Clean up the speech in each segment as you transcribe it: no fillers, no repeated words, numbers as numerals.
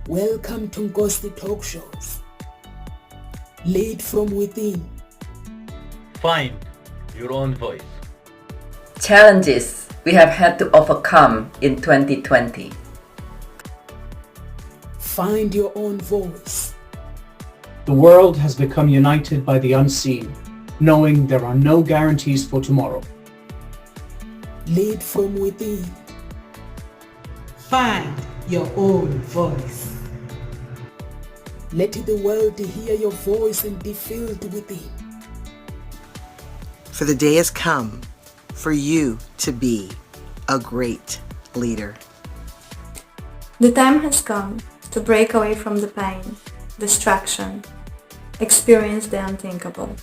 Welcome to Ngosti Talk Shows. Lead from within. Find your own voice. Challenges we have had to overcome in 2020. Find your own voice. The world has become united by the unseen, knowing there are no guarantees for tomorrow. Lead from within. Find your own voice. Let the world hear your voice and be filled within. For the day has come for you to be a great leader. The time has come to break away from the pain, distraction, experience the unthinkable.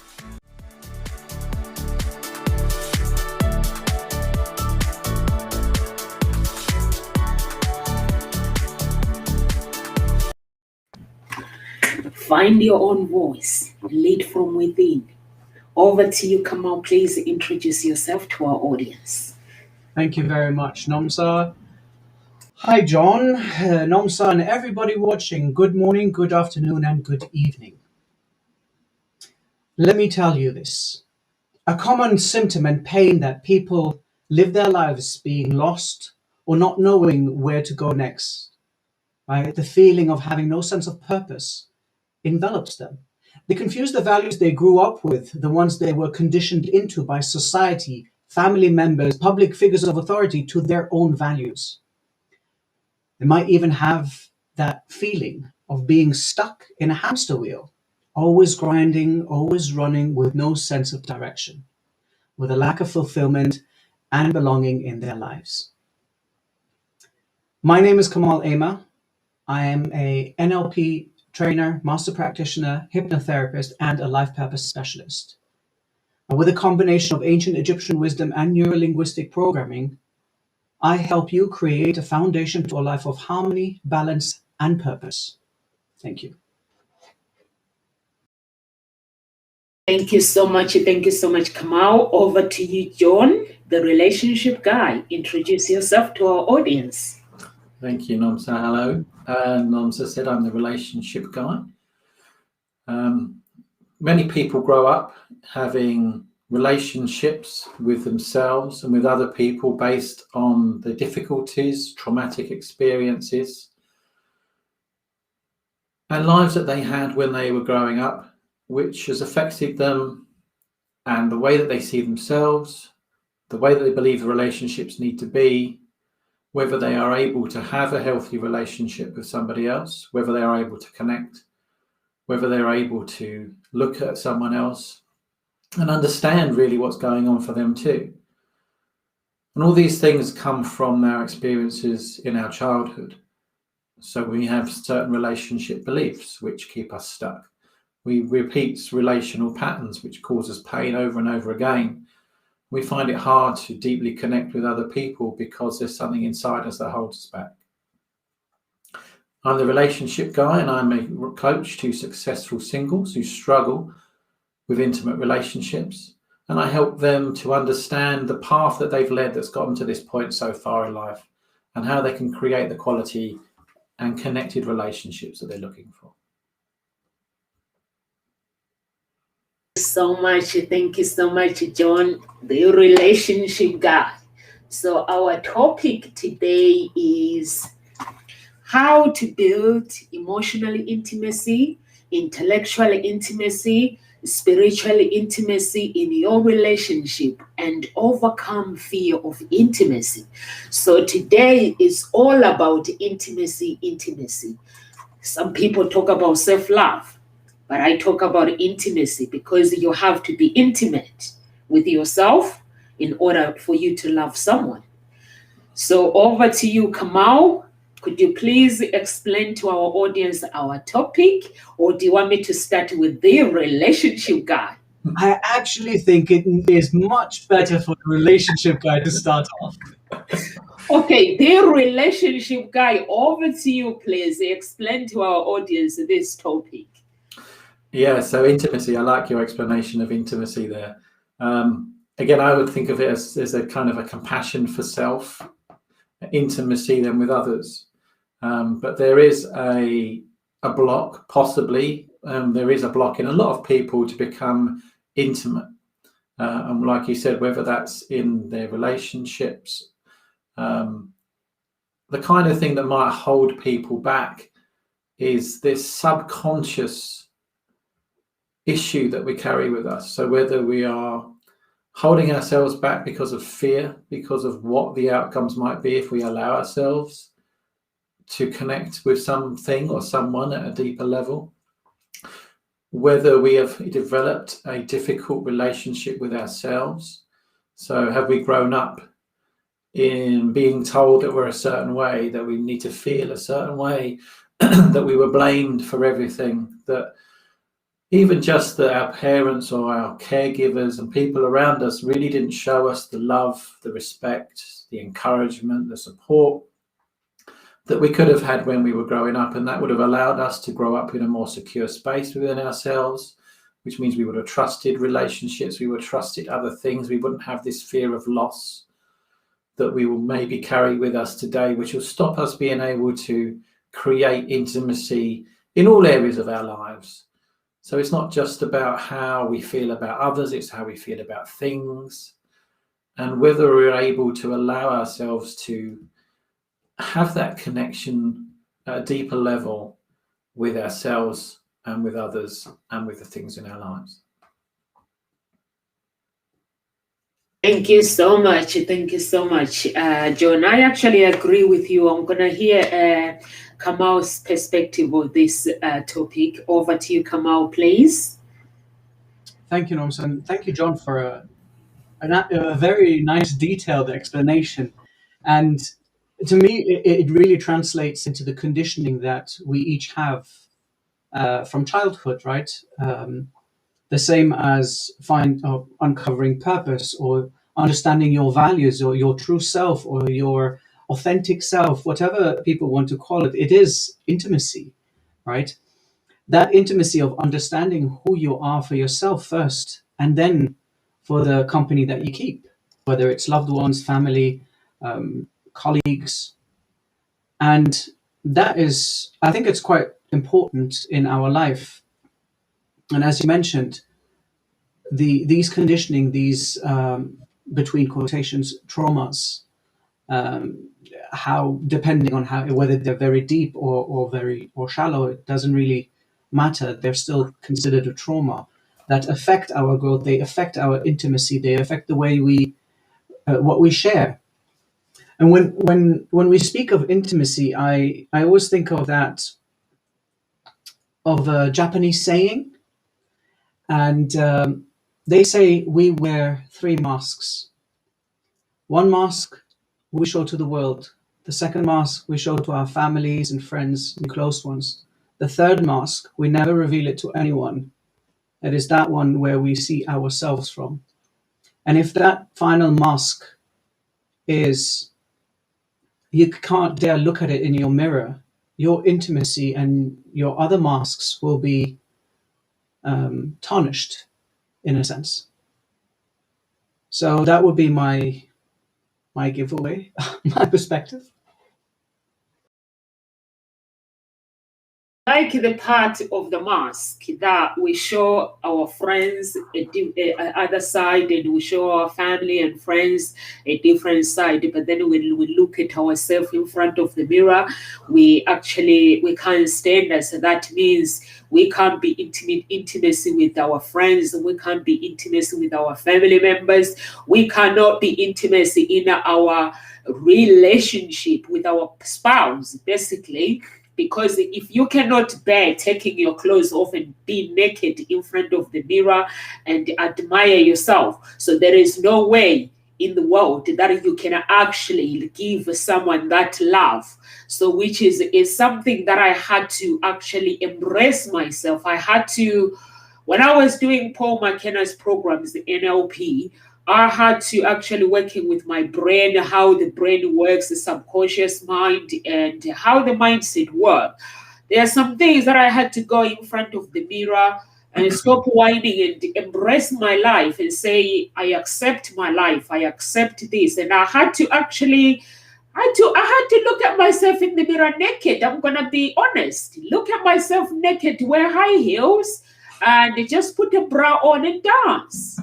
Find your own voice. Lead from within. Over to you, Kamal. Please introduce yourself to our audience. Thank you very much, Nomsa. Hi, John, Nomsa, and everybody watching. Good morning, good afternoon, and good evening. Let me tell you this. A common symptom and pain that people live their lives being lost or not knowing where to go next. Right? The feeling of having no sense of purpose envelops them. They confuse the values they grew up with, the ones they were conditioned into by society, family members, public figures of authority, to their own values. They might even have that feeling of being stuck in a hamster wheel, always grinding, always running with no sense of direction, with a lack of fulfillment and belonging in their lives. My name is Kamal Amer. I am a NLP trainer, master practitioner, hypnotherapist, and a life purpose specialist. And with a combination of ancient Egyptian wisdom and neurolinguistic programming, I help you create a foundation to a life of harmony, balance, and purpose. Thank you. Thank you so much. Thank you so much, Kamal. Over to you, John, the relationship guy. Introduce yourself to our audience. Thank you, Nomsa. Hello. Nomsa said I'm the relationship guy. Many people grow up having relationships with themselves and with other people based on the difficulties, traumatic experiences, and lives that they had when they were growing up, which has affected them and the way that they see themselves, the way that they believe the relationships need to be, whether they are able to have a healthy relationship with somebody else, whether they are able to connect, whether they're able to look at someone else and understand really what's going on for them too. And all these things come from our experiences in our childhood. So we have certain relationship beliefs which keep us stuck. We repeat relational patterns which cause us pain over and over again. We find it hard to deeply connect with other people because there's something inside us that holds us back. I'm the relationship guy, and I'm a coach to successful singles who struggle with intimate relationships. And I help them to understand the path that they've led that's gotten to this point so far in life and how they can create the quality and connected relationships that they're looking for. So much. Thank you so much, John, the relationship guy. So our topic today is how to build emotional intimacy, intellectual intimacy, spiritual intimacy in your relationship and overcome fear of intimacy. So today is all about intimacy. Some people talk about self-love. But I talk about intimacy because you have to be intimate with yourself in order for you to love someone. So over to you, Kamal. Could you please explain to our audience our topic, or do you want me to start with the relationship guy? I actually think it is much better for the relationship guy to start off. Okay, the relationship guy, over to you, please. Explain to our audience this topic. Yeah, so intimacy, I like your explanation of intimacy there. Again, I would think of it as a kind of a compassion for self, intimacy then with others. But there is a block, possibly. There is a block in a lot of people to become intimate. And like you said, whether that's in their relationships, the kind of thing that might hold people back is this subconscious issue that we carry with us. So whether we are holding ourselves back because of fear, because of what the outcomes might be if we allow ourselves to connect with something or someone at a deeper level, whether we have developed a difficult relationship with ourselves. So have we grown up in being told that we're a certain way, that we need to feel a certain way, that we were blamed for everything, that even just that our parents or our caregivers and people around us really didn't show us the love, the respect, the encouragement, the support that we could have had when we were growing up, and that would have allowed us to grow up in a more secure space within ourselves, which means we would have trusted relationships, we would have trusted other things, we wouldn't have this fear of loss that we will maybe carry with us today, which will stop us being able to create intimacy in all areas of our lives. So it's not just about how we feel about others, it's how we feel about things, and whether we're able to allow ourselves to have that connection at a deeper level with ourselves and with others and with the things in our lives. Thank you so much. Thank you so much, John. I actually agree with you. I'm going to hear Kamal's perspective of this topic. Over to you, Kamal, please. Thank you, Norms, and thank you, John, for a very nice, detailed explanation. And to me, it really translates into the conditioning that we each have from childhood, right? The same as uncovering purpose or understanding your values or your true self or your authentic self, whatever people want to call it. It is intimacy, right? That intimacy of understanding who you are for yourself first, and then for the company that you keep, whether it's loved ones, family, colleagues. And that is, I think it's quite important in our life. And as you mentioned, these conditioning, these between quotations traumas, how depending on how whether they're very deep or very or shallow, it doesn't really matter. They're still considered a trauma that affect our growth. They affect our intimacy. They affect the way we what we share. And when we speak of intimacy, I always think of that of a Japanese saying, and they say we wear 3 masks. One mask we show to the world. The second mask we show to our families and friends and close ones. The third mask, we never reveal it to anyone. It is that one where we see ourselves from. And if that final mask is, you can't dare look at it in your mirror, your intimacy and your other masks will be tarnished, in a sense. So that would be my giveaway, my perspective. Like the part of the mask that we show our friends other side, and we show our family and friends a different side. But then when we look at ourselves in front of the mirror, we can't stand us. So that means we can't be intimacy with our friends. We can't be intimacy with our family members. We cannot be intimacy in our relationship with our spouse, basically. Because if you cannot bear taking your clothes off and be naked in front of the mirror and admire yourself, so there is no way in the world that you can actually give someone that love. So which is something that I had to actually embrace myself. I had to, when I was doing Paul McKenna's programs, the NLP, I had to actually working with my brain, how the brain works, the subconscious mind, and how the mindset works. There are some things that I had to go in front of the mirror and stop whining and embrace my life and say, I accept my life, I accept this. And I had to actually I had to look at myself in the mirror naked. I'm gonna be honest. Look at myself naked, wear high heels, and just put a bra on and dance.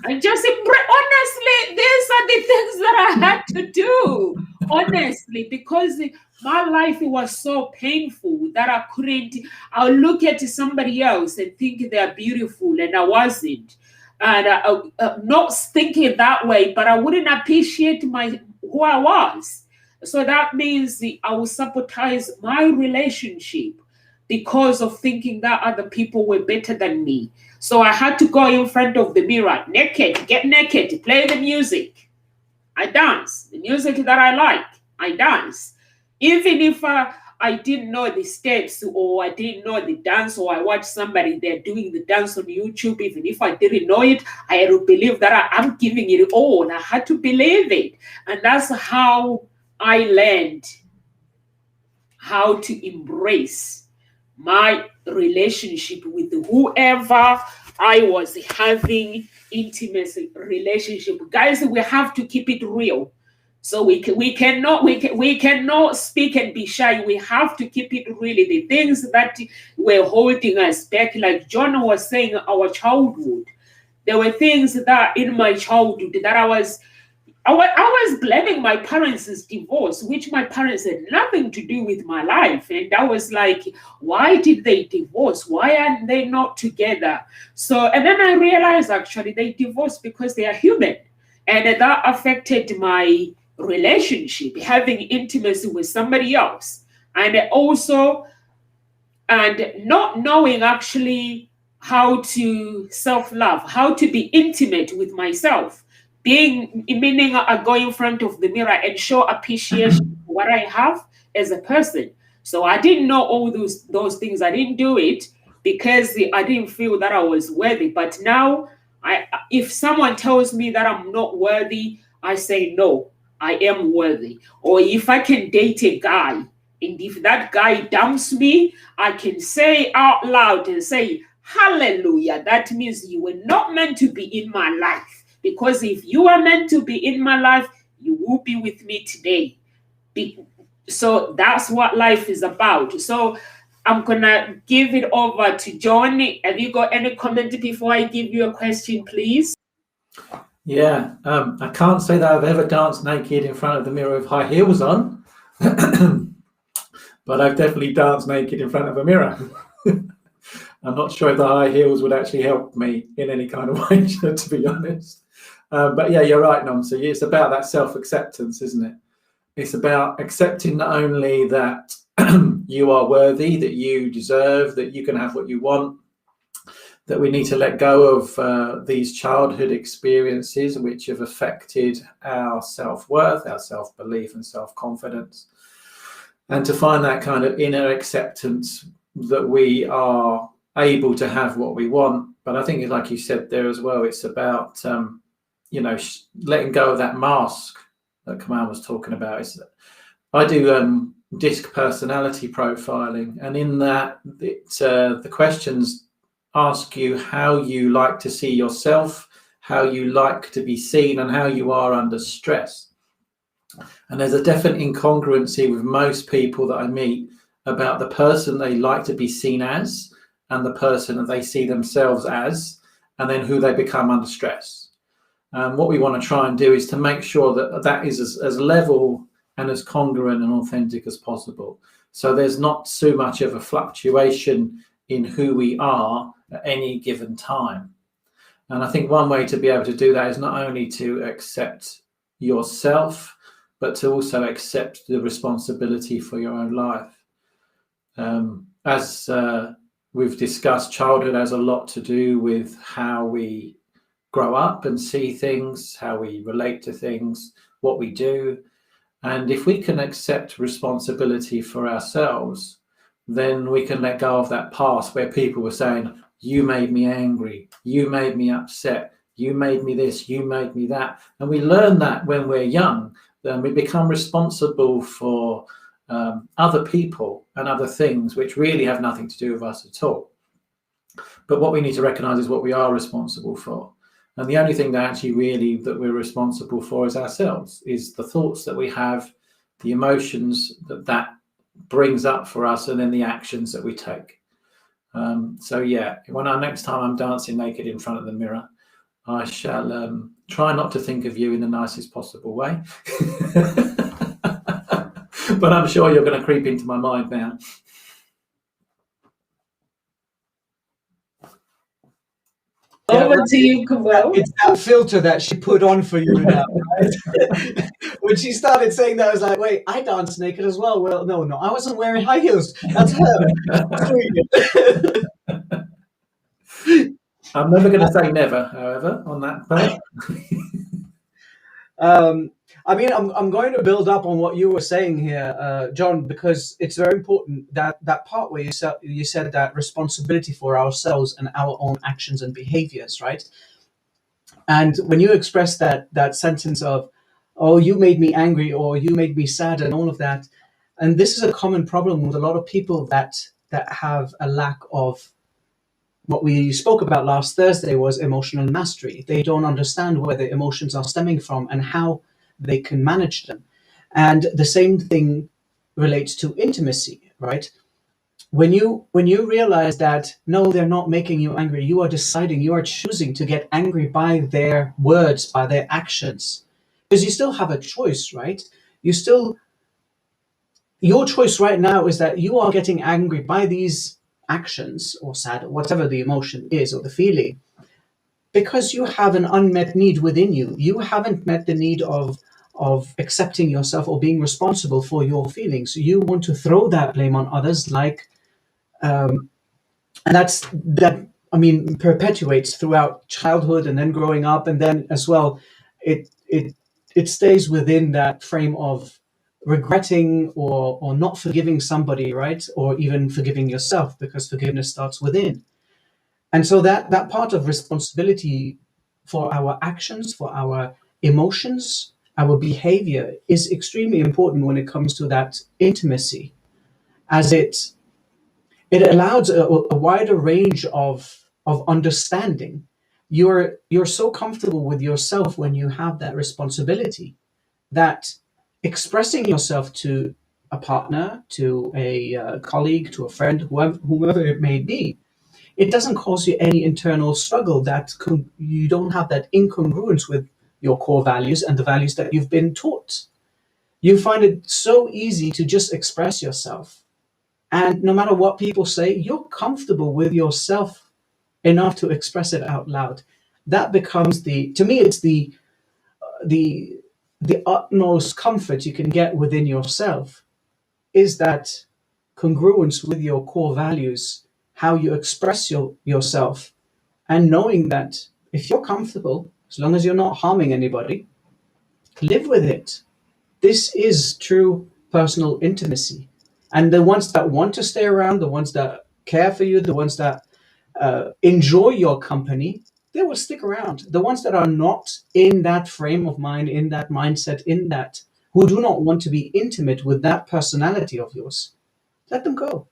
And just honestly, these are the things that I had to do. Honestly, because my life was so painful that I couldn't. I'll look at somebody else and think they're beautiful, and I wasn't. And not thinking that way, but I wouldn't appreciate who I was. So that means I will sabotage my relationship because of thinking that other people were better than me. So I had to go in front of the mirror, naked, get naked, play the music. I dance. The music that I like, I dance. Even if I didn't know the steps, or I didn't know the dance, or I watched somebody there doing the dance on YouTube, even if I didn't know it, I had to believe that I'm giving it all. I had to believe it. And that's how I learned how to embrace my relationship with whoever I was having intimacy relationship. Guys, we have to keep it real. So we cannot speak and be shy. We have to keep it really. The things that were holding us back, like John was saying, our childhood. There were things that in my childhood that I was blaming my parents' divorce, which my parents had nothing to do with my life. And I was like, why did they divorce? Why are they not together? And then I realized actually they divorced because they are human. And that affected my relationship, having intimacy with somebody else. And not knowing actually how to self-love, how to be intimate with myself. Meaning I go in front of the mirror and show appreciation for what I have as a person. So I didn't know all those things. I didn't do it because I didn't feel that I was worthy. But now, if someone tells me that I'm not worthy, I say, no, I am worthy. Or if I can date a guy, and if that guy dumps me, I can say out loud and say, hallelujah. That means you were not meant to be in my life. Because if you are meant to be in my life, you will be with me today. So that's what life is about. So I'm going to give it over to John. Have you got any comment before I give you a question, please? Yeah, I can't say that I've ever danced naked in front of the mirror with high heels on, but I've definitely danced naked in front of a mirror. I'm not sure if the high heels would actually help me in any kind of way, to be honest. But yeah, you're right, Nomsa. It's about that self-acceptance, isn't it? It's about accepting not only that you are worthy, that you deserve, that you can have what you want, that we need to let go of these childhood experiences which have affected our self-worth, our self-belief and self-confidence, and to find that kind of inner acceptance that we are able to have what we want. But I think, like you said there as well, it's about letting go of that mask that Kamal was talking about. I do DISC personality profiling, and in that the questions ask you how you like to see yourself, how you like to be seen, and how you are under stress. And there's a definite incongruency with most people that I meet about the person they like to be seen as and the person that they see themselves as, and then who they become under stress. What we want to try and do is to make sure that that is as level and as congruent and authentic as possible. So there's not so much of a fluctuation in who we are at any given time. And I think one way to be able to do that is not only to accept yourself, but to also accept the responsibility for your own life. As we've discussed, childhood has a lot to do with how we grow up and see things, how we relate to things, what we do. And if we can accept responsibility for ourselves, then we can let go of that past where people were saying, you made me angry, you made me upset, you made me this, you made me that. And we learn that when we're young, then we become responsible for other people and other things which really have nothing to do with us at all. But what we need to recognize is what we are responsible for. And the only thing that actually really that we're responsible for is ourselves, is the thoughts that we have, the emotions that brings up for us, and then the actions that we take. So yeah, next time I'm dancing naked in front of the mirror, I shall try not to think of you in the nicest possible way. But I'm sure you're going to creep into my mind now. Over to you, Kamal. It's that filter that she put on for you now, right? When she started saying that, I was like, wait, I dance naked as well. Well, no, I wasn't wearing high heels. That's her. I'm never going to say never, however, on that part. I mean, I'm going to build up on what you were saying here, John, because it's very important that part where you said that responsibility for ourselves and our own actions and behaviors, right? And when you express that sentence of, oh, you made me angry, or you made me sad, and all of that, and this is a common problem with a lot of people that have a lack of what we spoke about last Thursday was emotional mastery. They don't understand where the emotions are stemming from and how they can manage them. And the same thing relates to intimacy, right? When you realize that, no, they're not making you angry, you are deciding, you are choosing to get angry by their words, by their actions, because you still have a choice, right? Your choice right now is that you are getting angry by these actions, or sad, or whatever the emotion is, or the feeling, because you have an unmet need within you. You haven't met the need of accepting yourself or being responsible for your feelings. You want to throw that blame on others, and that perpetuates throughout childhood and then growing up, and then as well, it stays within that frame of regretting or not forgiving somebody, right? Or even forgiving yourself, because forgiveness starts within. And so that part of responsibility for our actions, for our emotions, our behavior is extremely important when it comes to that intimacy, as it allows a wider range of understanding. You're so comfortable with yourself when you have that responsibility, that expressing yourself to a partner, to a colleague, to a friend, whoever it may be, it doesn't cause you any internal struggle, that you don't have that incongruence with your core values and the values that you've been taught. You find it so easy to just express yourself. And no matter what people say, you're comfortable with yourself enough to express it out loud. That becomes to me, it's the utmost comfort you can get within yourself, is that congruence with your core values, how you express yourself, and knowing that if you're comfortable, as long as you're not harming anybody, live with it. This is true personal intimacy. And the ones that want to stay around, the ones that care for you, the ones that enjoy your company, they will stick around. The ones that are not in that frame of mind, in that mindset, who do not want to be intimate with that personality of yours, let them go.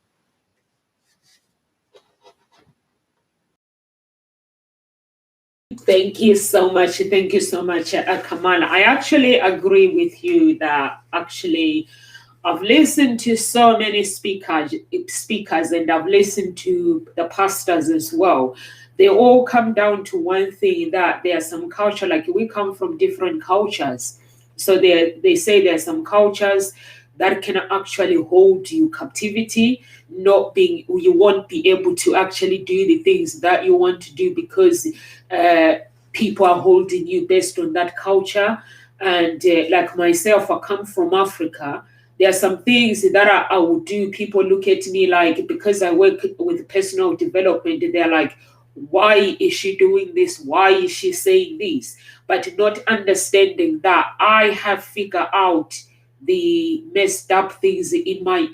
Thank you so much. Thank you so much, Kamal. I actually agree with you that actually I've listened to so many speakers, and I've listened to the pastors as well. They all come down to one thing, that there's some culture, like we come from different cultures. So they say there's some cultures that can actually hold you captivity, you won't be able to actually do the things that you want to do, because people are holding you based on that culture. And like myself, I come from Africa. There are some things that I will do. People look at me like, because I work with personal development, they're like, why is she doing this? Why is she saying this? But not understanding that I have figured out the messed up things in my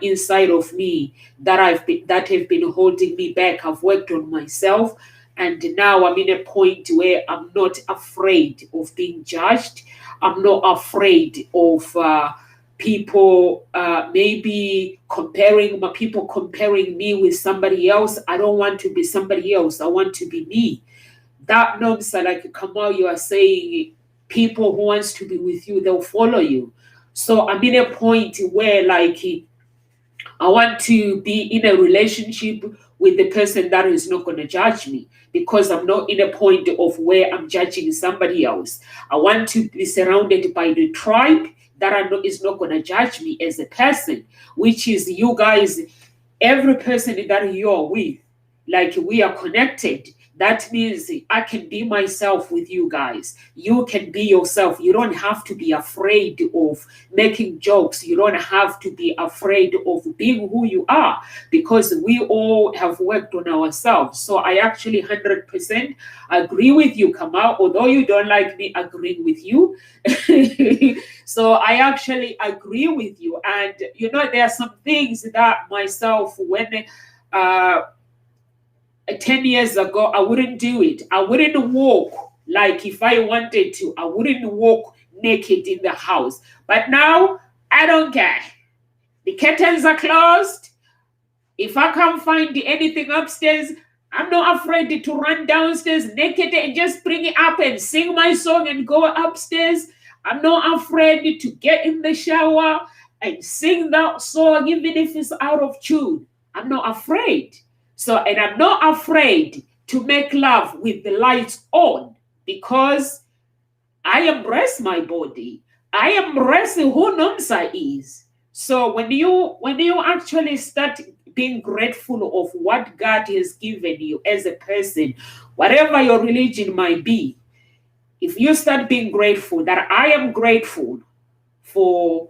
inside of me that have been holding me back. I've worked on myself, and now I'm in a point where I'm not afraid of being judged. I'm not afraid of people maybe comparing me with somebody else. I don't want to be somebody else. I want to be me. That nonsense, like Kamal, you are saying, people who wants to be with you, they'll follow you. So I'm in a point where like I want to be in a relationship with the person that is not going to judge me, because I'm not in a point of where I'm judging somebody else. I want to be surrounded by the tribe that is not going to judge me as a person, which is you guys, every person that you're with, like we are connected. That means I can be myself with you guys. You can be yourself. You don't have to be afraid of making jokes. You don't have to be afraid of being who you are, because we all have worked on ourselves. So I actually 100% agree with you, Kamal, although you don't like me agreeing with you. So I actually agree with you. And, you know, there are some things that myself, when 10 years ago, I wouldn't do it. I wouldn't walk like if I wanted to. I wouldn't walk naked in the house. But now, I don't care. The curtains are closed. If I can't find anything upstairs, I'm not afraid to run downstairs naked and just bring it up and sing my song and go upstairs. I'm not afraid to get in the shower and sing that song, even if it's out of tune. I'm not afraid. So, and I'm not afraid to make love with the lights on, because I embrace my body. I embrace who Nomsa is. So when you actually start being grateful of what God has given you as a person, whatever your religion might be, if you start being grateful that I am grateful for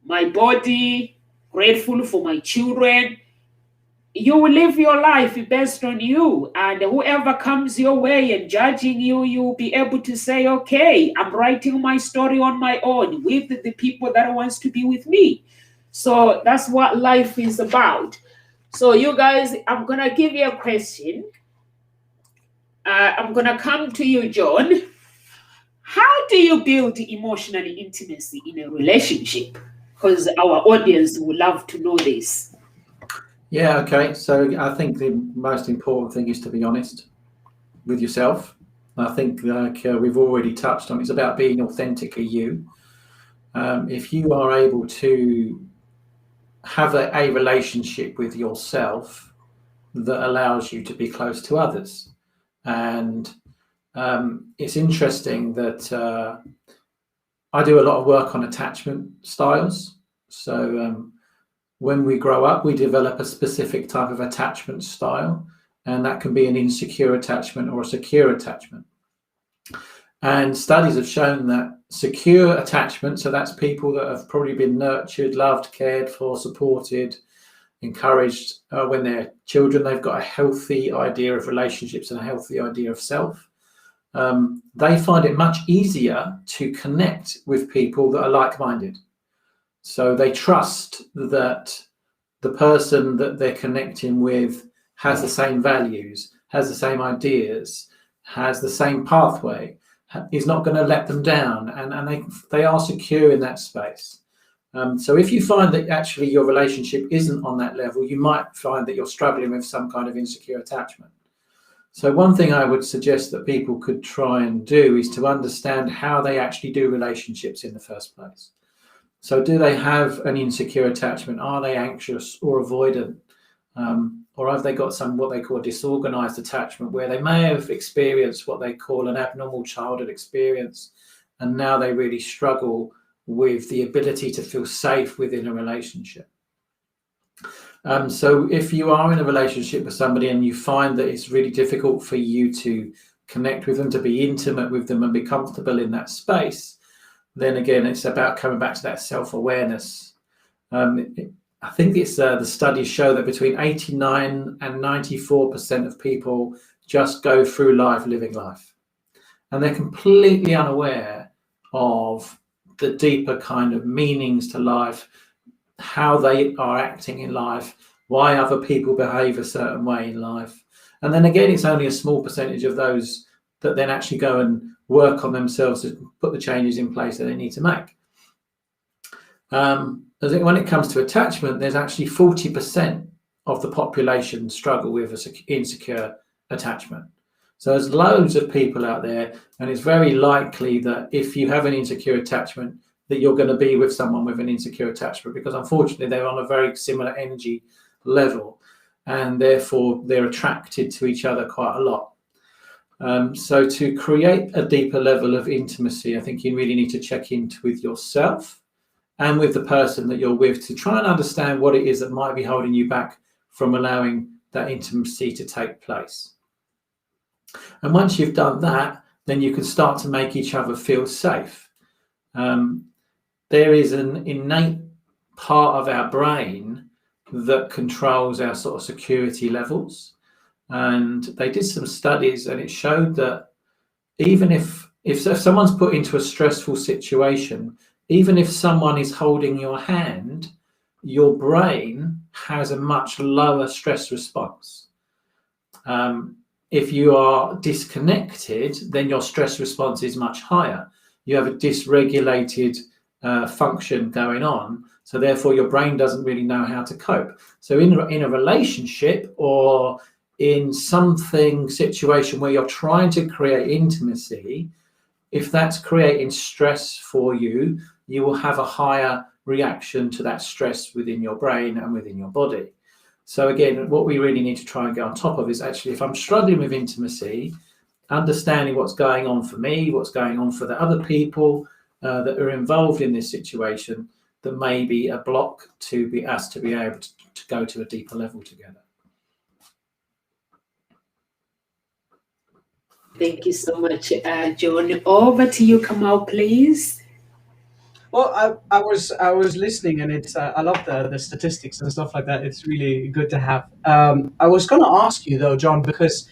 my body, grateful for my children, you will live your life based on you, and whoever comes your way and judging you, you'll be able to say, okay, I'm writing my story on my own with the people that wants to be with me. So that's what life is about. So you guys, I'm going to give you a question. I'm going to come to you, John. How do you build emotional intimacy in a relationship? Because our audience would love to know this. Yeah, okay. So I think the most important thing is to be honest with yourself. I think like we've already touched on, it's about being authentically you. If you are able to have a relationship with yourself that allows you to be close to others. And it's interesting that I do a lot of work on attachment styles. So when we grow up, we develop a specific type of attachment style, and that can be an insecure attachment or a secure attachment. And studies have shown that secure attachment, so that's people that have probably been nurtured, loved, cared for, supported, encouraged when they're children, they've got a healthy idea of relationships and a healthy idea of self. They find it much easier to connect with people that are like-minded. So they trust that the person that they're connecting with has the same values, has the same ideas, has the same pathway, is not going to let them down, and they are secure in that space. So if you find that actually your relationship isn't on that level, you might find that you're struggling with some kind of insecure attachment. So one thing I would suggest that people could try and do is to understand how they actually do relationships in the first place. So do they have an insecure attachment? Are they anxious or avoidant? Or have they got some what they call disorganized attachment, where they may have experienced what they call an abnormal childhood experience, and now they really struggle with the ability to feel safe within a relationship. So if you are in a relationship with somebody and you find that it's really difficult for you to connect with them, to be intimate with them and be comfortable in that space, then again, it's about coming back to that self-awareness. I think it's the studies show that between 89 and 94% of people just go through life living life, and they're completely unaware of the deeper kind of meanings to life, how they are acting in life, why other people behave a certain way in life. And then again, it's only a small percentage of those that then actually go and work on themselves to put the changes in place that they need to make. When it comes to attachment, there's actually 40% of the population struggle with insecure attachment. So there's loads of people out there, and it's very likely that if you have an insecure attachment, that you're going to be with someone with an insecure attachment, because unfortunately they're on a very similar energy level, and therefore they're attracted to each other quite a lot. So to create a deeper level of intimacy, I think you really need to check in with yourself and with the person that you're with to try and understand what it is that might be holding you back from allowing that intimacy to take place. And once you've done that, then you can start to make each other feel safe. There is an innate part of our brain that controls our sort of security levels. And they did some studies, and it showed that even if someone's put into a stressful situation, even if someone is holding your hand, your brain has a much lower stress response. If you are disconnected, then your stress response is much higher. You have a dysregulated function going on, so therefore your brain doesn't really know how to cope. So in a relationship or in something situation where you're trying to create intimacy, if that's creating stress for you, you will have a higher reaction to that stress within your brain and within your body. So again, what we really need to try and get on top of is actually, if I'm struggling with intimacy, understanding what's going on for me, what's going on for the other people that are involved in this situation, that may be a block to be asked to be able to go to a deeper level together. Thank you so much, John. Over to you, Kamal, please. Well, I was listening, and it's I love the statistics and stuff like that. It's really good to have. I was going to ask you though, John, because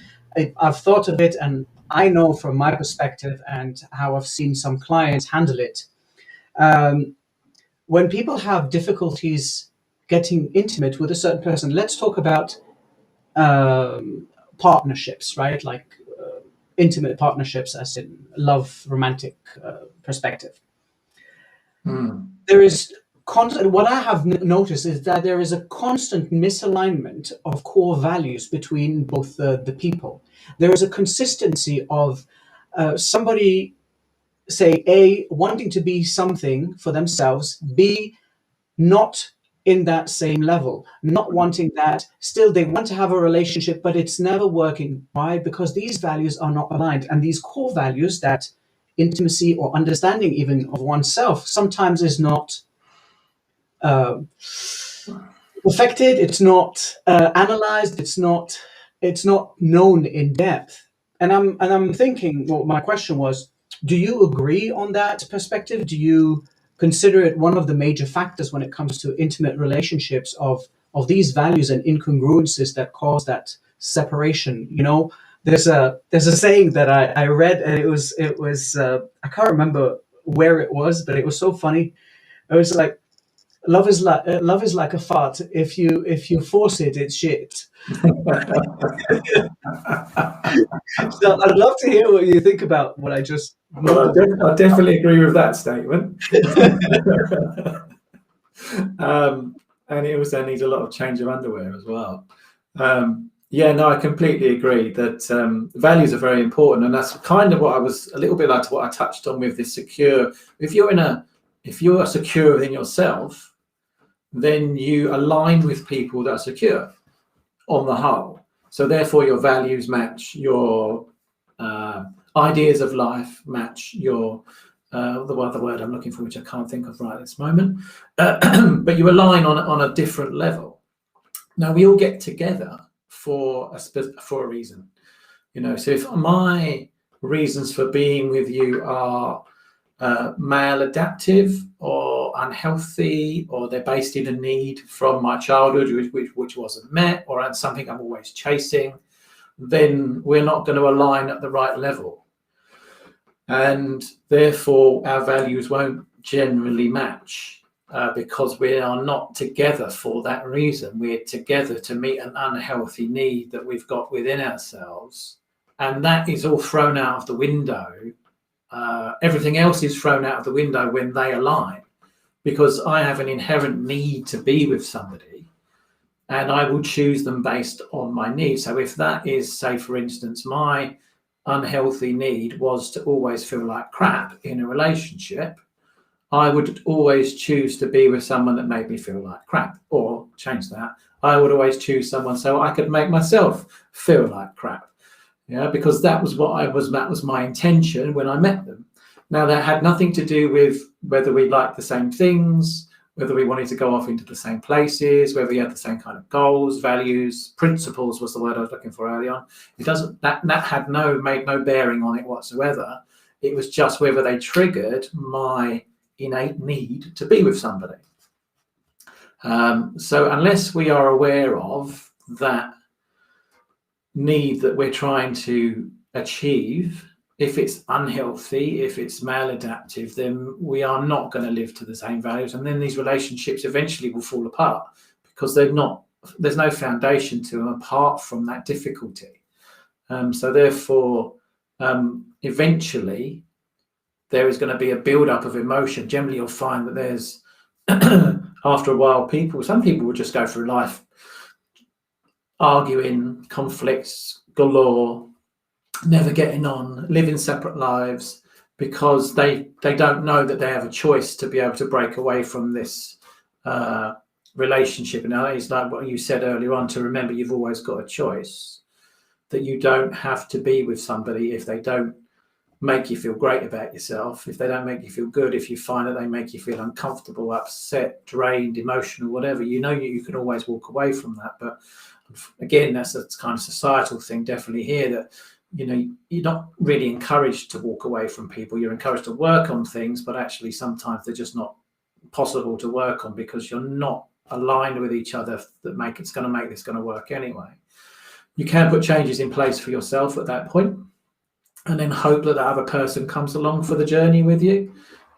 I've thought of it, and I know from my perspective and how I've seen some clients handle it. When people have difficulties getting intimate with a certain person, let's talk about partnerships, right? Like intimate partnerships, as in love, romantic perspective. There is what I have noticed is that there is a constant misalignment of core values between both the people. There is a consistency of somebody, say, A, wanting to be something for themselves, B, not in that same level, not wanting that. Still, they want to have a relationship, but it's never working. Why? Because these values are not aligned. And these core values, that intimacy or understanding even of oneself, sometimes is not affected, it's not analyzed, it's not known in depth. And I'm thinking, well, my question was, do you agree on that perspective? Do you consider it one of the major factors when it comes to intimate relationships of these values and incongruences that cause that separation? You know, there's a saying that I read, and it was I can't remember where it was, but it was so funny. It was like, love is like a fart. If you force it, it's shit. So I'd love to hear what you think about what I just. Well, I definitely agree with that statement. And it also needs a lot of change of underwear as well. Yeah, no, I completely agree that values are very important, and that's kind of what I was a little bit like what I touched on with this secure. If you are secure within yourself, then you align with people that are secure on the whole. So therefore your values match, your ideas of life match your, the word I'm looking for, which I can't think of right at this moment, but you align on a different level. Now we all get together for a reason, you know. So if my reasons for being with you are male adaptive or unhealthy, or they're based in a need from my childhood which wasn't met, or something I'm always chasing, then we're not going to align at the right level, and therefore our values won't generally match, because we are not together for that reason. We're together to meet an unhealthy need that we've got within ourselves, and that is all thrown out of the window. Everything else is thrown out of the window when they align, because I have an inherent need to be with somebody, and I will choose them based on my needs. So if that is, say, for instance, my unhealthy need was to always feel like crap in a relationship, I would always choose to be with someone that made me feel like crap, or change that. I would always choose someone so I could make myself feel like crap. Yeah, because that was that was my intention when I met them. Now, that had nothing to do with whether we liked the same things, whether we wanted to go off into the same places, whether we had the same kind of goals, values, principles was the word I was looking for early on. It doesn't, that had made no bearing on it whatsoever. It was just whether they triggered my innate need to be with somebody. So unless we are aware of that need that we're trying to achieve, if it's unhealthy, if it's maladaptive, then we are not going to live to the same values, and then these relationships eventually will fall apart because there's no foundation to them apart from that difficulty. So therefore, eventually there is going to be a build-up of emotion. Generally, you'll find that there's after a while, some people will just go through life arguing, conflicts galore, never getting on, living separate lives, because they don't know that they have a choice to be able to break away from this relationship. And now it's like what you said earlier on, to remember you've always got a choice, that you don't have to be with somebody if they don't make you feel great about yourself, if they don't make you feel good, if you find that they make you feel uncomfortable, upset, drained, emotional, whatever, you can always walk away from that. But again, that's a kind of societal thing definitely here, that you're not really encouraged to walk away from people. You're encouraged to work on things, but actually sometimes they're just not possible to work on because you're not aligned with each other that it's going to make this going to work anyway. You can put changes in place for yourself at that point, and then hope that the other person comes along for the journey with you.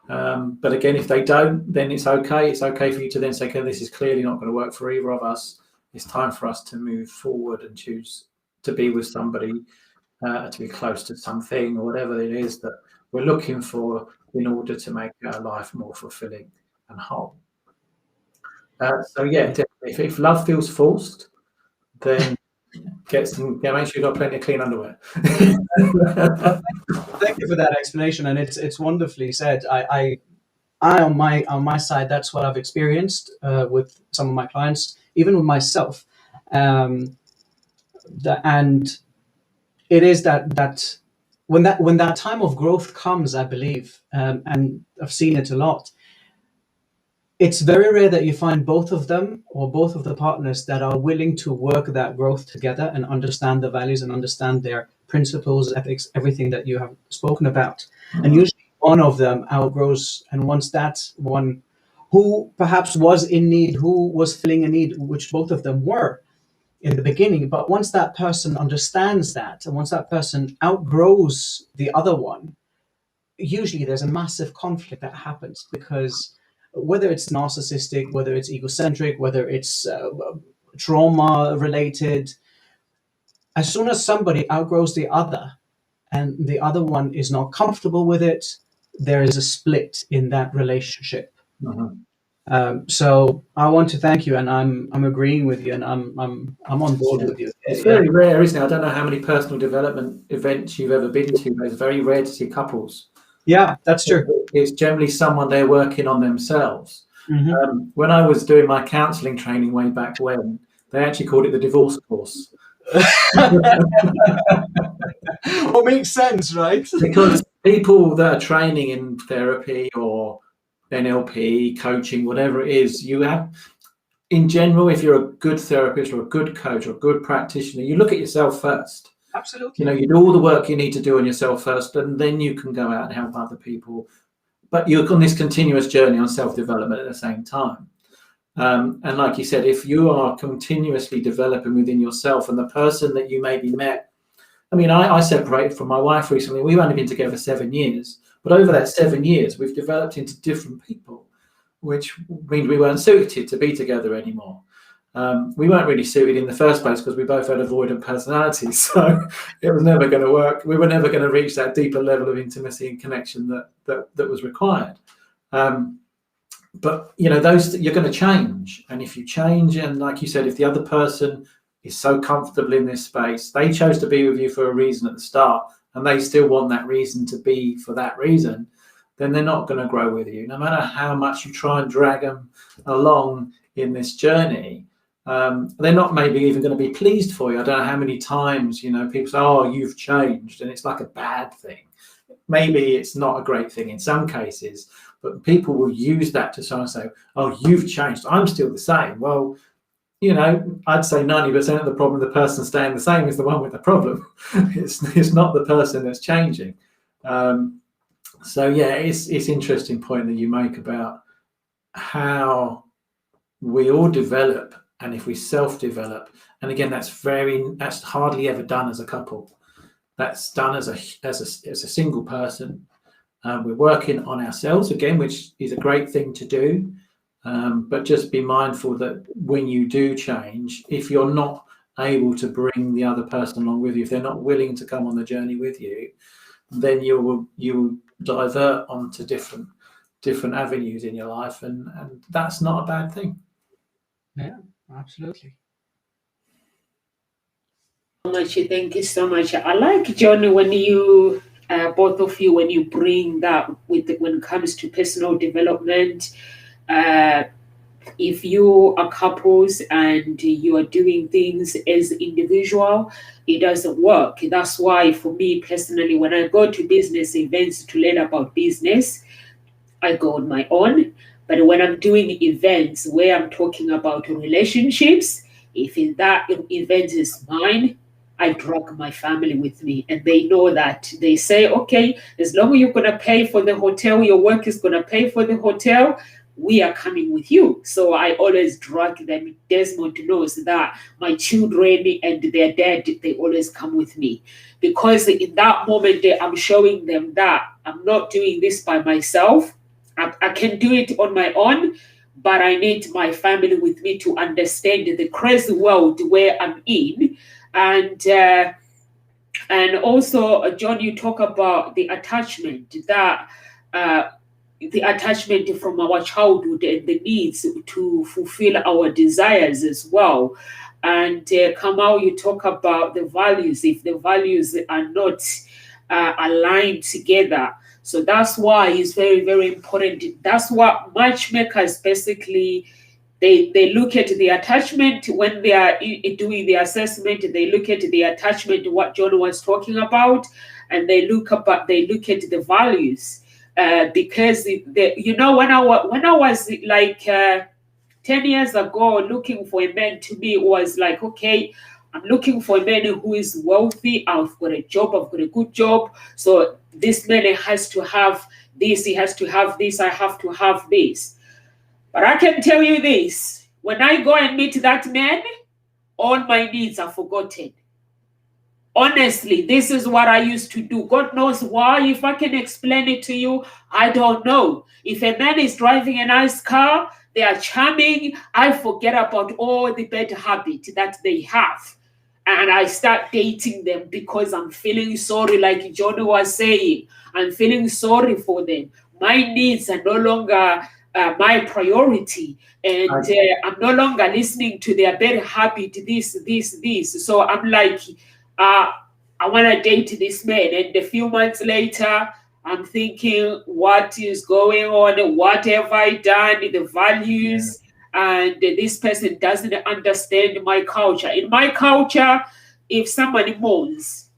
But again, if they don't, then it's okay. It's okay for you to then say, okay, this is clearly not going to work for either of us. It's time for us to move forward and choose to be with somebody, to be close to something or whatever it is that we're looking for in order to make our life more fulfilling and whole. So yeah, definitely. If love feels forced, then make sure you've got plenty of clean underwear. Thank you for that explanation, and it's wonderfully said. I on my side, that's what I've experienced with some of my clients, even with myself, and it is that when that time of growth comes, I believe, and I've seen it a lot. It's very rare that you find both of them or both of the partners that are willing to work that growth together and understand the values and understand their principles, ethics, everything that you have spoken about. Mm-hmm. And usually one of them outgrows, and once that one who perhaps was in need, who was filling a need, which both of them were in the beginning, but once that person understands that, and once that person outgrows the other one, usually there's a massive conflict that happens, because whether it's narcissistic, whether it's egocentric, whether it's trauma related, as soon as somebody outgrows the other and the other one is not comfortable with it, there is a split in that relationship. Mm-hmm. So I want to thank you, and I'm agreeing with you, and I'm on board with you. It's very rare, isn't it? I don't know how many personal development events you've ever been to, but it's very rare to see couples. Yeah, that's true. It's generally someone they're working on themselves. Mm-hmm. When I was doing my counselling training way back when, they actually called it the divorce course. Well, makes sense, right? Because people that are training in therapy or NLP, coaching, whatever it is, you have, in general, if you're a good therapist or a good coach or a good practitioner, you look at yourself first. Absolutely. You do all the work you need to do on yourself first, and then you can go out and help other people. But you're on this continuous journey on self-development at the same time. And like you said, if you are continuously developing within yourself, and the person that you maybe met, I mean, I separated from my wife recently. We've only been together 7 years, but over that 7 years, we've developed into different people, which means we weren't suited to be together anymore. We weren't really suited in the first place because we both had avoidant personalities, so it was never going to work. We were never going to reach that deeper level of intimacy and connection that was required. But those, you're going to change, and if you change, and like you said, if the other person is so comfortable in this space, they chose to be with you for a reason at the start, and they still want that reason to be for that reason, then they're not going to grow with you. No matter how much you try and drag them along in this journey, they're not maybe even going to be pleased for you. I don't know how many times, people say, oh, you've changed, and it's like a bad thing. Maybe it's not a great thing in some cases, but people will use that to try and say, oh, you've changed, I'm still the same. Well, I'd say 90% of the problem, the person staying the same is the one with the problem. It's not the person that's changing. So yeah, it's interesting point that you make about how we all develop, and if we self-develop, and again, that's hardly ever done as a couple. That's done as a single person. We're working on ourselves again, which is a great thing to do. But just be mindful that when you do change, if you're not able to bring the other person along with you, if they're not willing to come on the journey with you, then you will divert onto different avenues in your life, and that's not a bad thing. Yeah, absolutely. Thank you so much. I like, John, when you both of you, when you bring that when it comes to personal development. If you are couples and you are doing things as individual, it doesn't work. That's why, for me personally, when I go to business events to learn about business, I go on my own. But when I'm doing events where I'm talking about relationships, if that event is mine, I drag my family with me, and they know that. They say, okay, as long as you're going to pay for the hotel, your work is going to pay for the hotel, we are coming with you. So I always drag them. Desmond knows that my children and their dad, they always come with me, because in that moment I'm showing them that I'm not doing this by myself. I can do it on my own, but I need my family with me to understand the crazy world where I'm in. And also, John, you talk about the attachment, that the attachment from our childhood and the needs to fulfill our desires as well. And Kamal, you talk about the values, if the values are not aligned together. So that's why it's very, very important. That's what matchmakers basically, they look at the attachment when they are doing the assessment. They look at the attachment, what John was talking about, and they look at the values. Because when I was like 10 years ago, looking for a man, to me it was like, okay, I'm looking for a man who is wealthy. I've got a job. I've got a good job. So this man has to have this. He has to have this. I have to have this. But I can tell you this: when I go and meet that man, all my needs are forgotten. Honestly, this is what I used to do. God knows why. If I can explain it to you, I don't know. If a man is driving a nice car, they are charming, I forget about all the bad habits that they have. And I start dating them because I'm feeling sorry, like John was saying. I'm feeling sorry for them. My needs are no longer my priority. And I'm no longer listening to their bad habit, this. So I'm like, I want to date this man. And a few months later, I'm thinking, what is going on? What have I done? The values. And this person doesn't understand my culture. In my culture, if somebody moans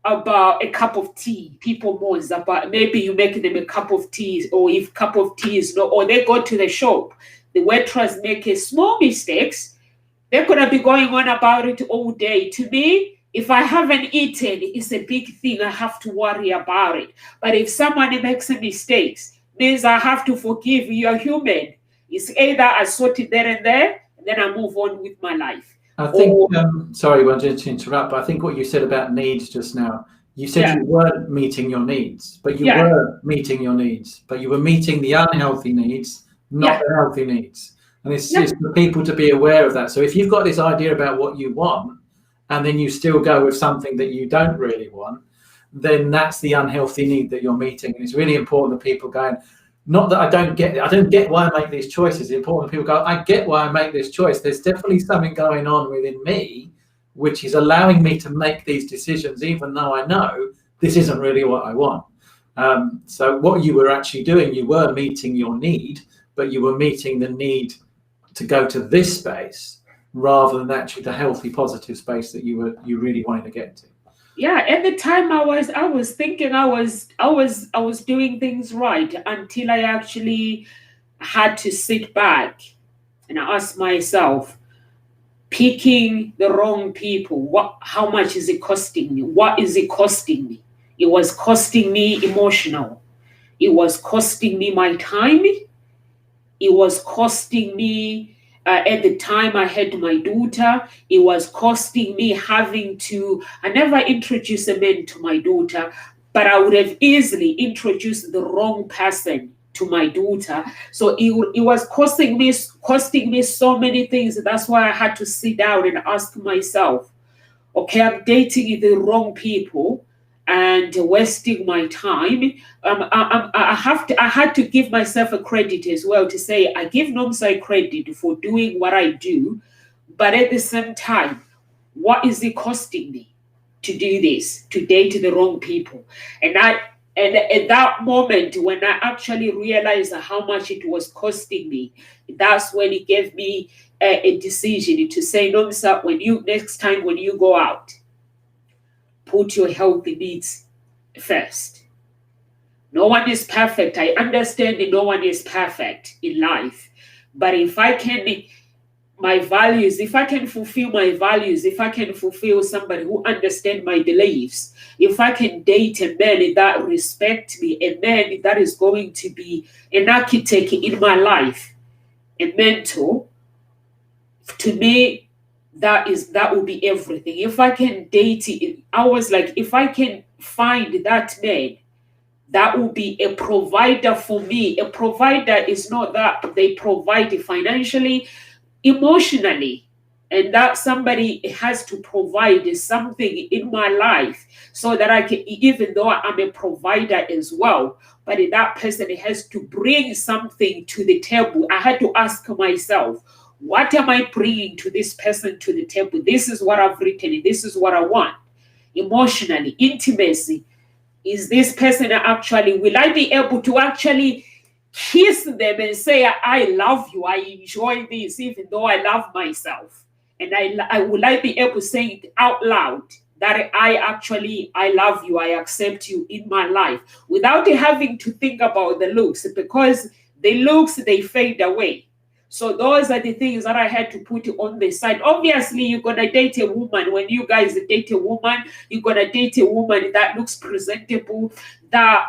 about a cup of tea, people moans about, maybe you make them a cup of tea, or if cup of tea is no, or they go to the shop, the waitress make a small mistakes, they're going to be going on about it all day. To me, if I haven't eaten, it's a big thing. I have to worry about it. But if someone makes a mistake, means I have to forgive. You're human. It's either I sort it there, and then I move on with my life. I think, sorry, I wanted to interrupt, but I think what you said about needs just now, you said you weren't meeting your needs, but you were meeting your needs, but you were meeting the unhealthy needs, not the healthy needs. And it's just for people to be aware of that. So if you've got this idea about what you want, and then you still go with something that you don't really want, then that's the unhealthy need that you're meeting. And it's really important that people going, not that I don't get it, I don't get why I make these choices. It's important that people go, I get why I make this choice. There's definitely something going on within me which is allowing me to make these decisions, even though I know this isn't really what I want. So what you were actually doing, you were meeting your need, but you were meeting the need to go to this space rather than actually the healthy, positive space that you really wanted to get to. Yeah, at the time I was thinking I was doing things right until I actually had to sit back and ask myself, picking the wrong people, how much is it costing me? What is it costing me? It was costing me emotional. It was costing me my time. It was costing me, at the time I had my daughter, it was costing me having to, I never introduced a man to my daughter, but I would have easily introduced the wrong person to my daughter. So it was costing me so many things. That's why I had to sit down and ask myself, okay, I'm dating the wrong people and wasting my time. I had to give myself a credit as well to say I give Nomsa credit for doing what I do, but at the same time, what is it costing me to do this, to date the wrong people? And at that moment, when I actually realized how much it was costing me, that's when it gave me a decision to say, Nomsa, next time when you go out, put your healthy needs first. No one is perfect. I understand that no one is perfect in life. But if I can fulfill my values, if I can fulfill somebody who understands my beliefs, if I can date a man that respects me, a man that is going to be an architect in my life, a mentor, to me, that will be everything. If I can date it, I was like, if I can find that man, that will be a provider for me. A provider is not that they provide financially, emotionally, and that somebody has to provide something in my life so that I can, even though I'm a provider as well, but that person has to bring something to the table. I had to ask myself, what am I bringing to this person to the table? This is what I've written. This is what I want. Emotionally, intimacy. Is this person actually, will I be able to actually kiss them and say, I love you, I enjoy this, even though I love myself? And will I be able to say it out loud that I love you, I accept you in my life, without having to think about the looks, because the looks, they fade away. So those are the things that I had to put on the side. Obviously, you're going to date a woman. When you guys date a woman, you're going to date a woman that looks presentable, that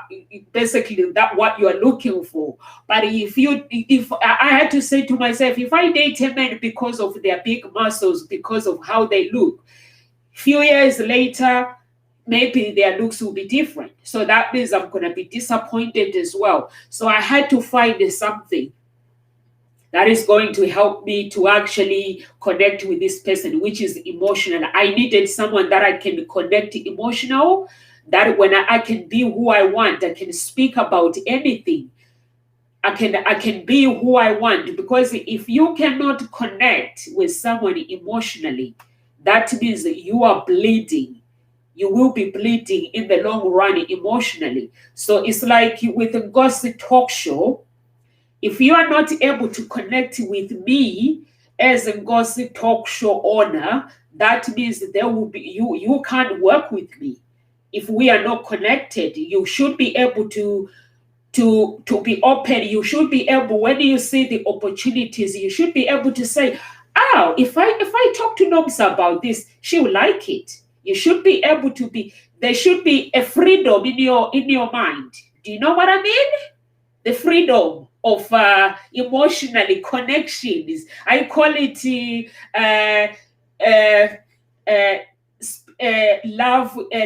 basically that what you're looking for. But if I had to say to myself, if I date a man because of their big muscles, because of how they look, few years later, maybe their looks will be different. So that means I'm going to be disappointed as well. So I had to find something that is going to help me to actually connect with this person, which is emotional. I needed someone that I can connect emotional, that when I can be who I want, I can speak about anything. I can be who I want, because if you cannot connect with someone emotionally, that means you are bleeding. You will be bleeding in the long run emotionally. So it's like with a gossip talk show. If you are not able to connect with me as a gossip talk show owner, that means there will be you can't work with me. If we are not connected, you should be able to be open. You should be able, when you see the opportunities, you should be able to say, oh, if I talk to Nomsa about this, she will like it. You should be able to be, there should be a freedom in your mind. Do you know what I mean? The freedom of emotionally connections. I call it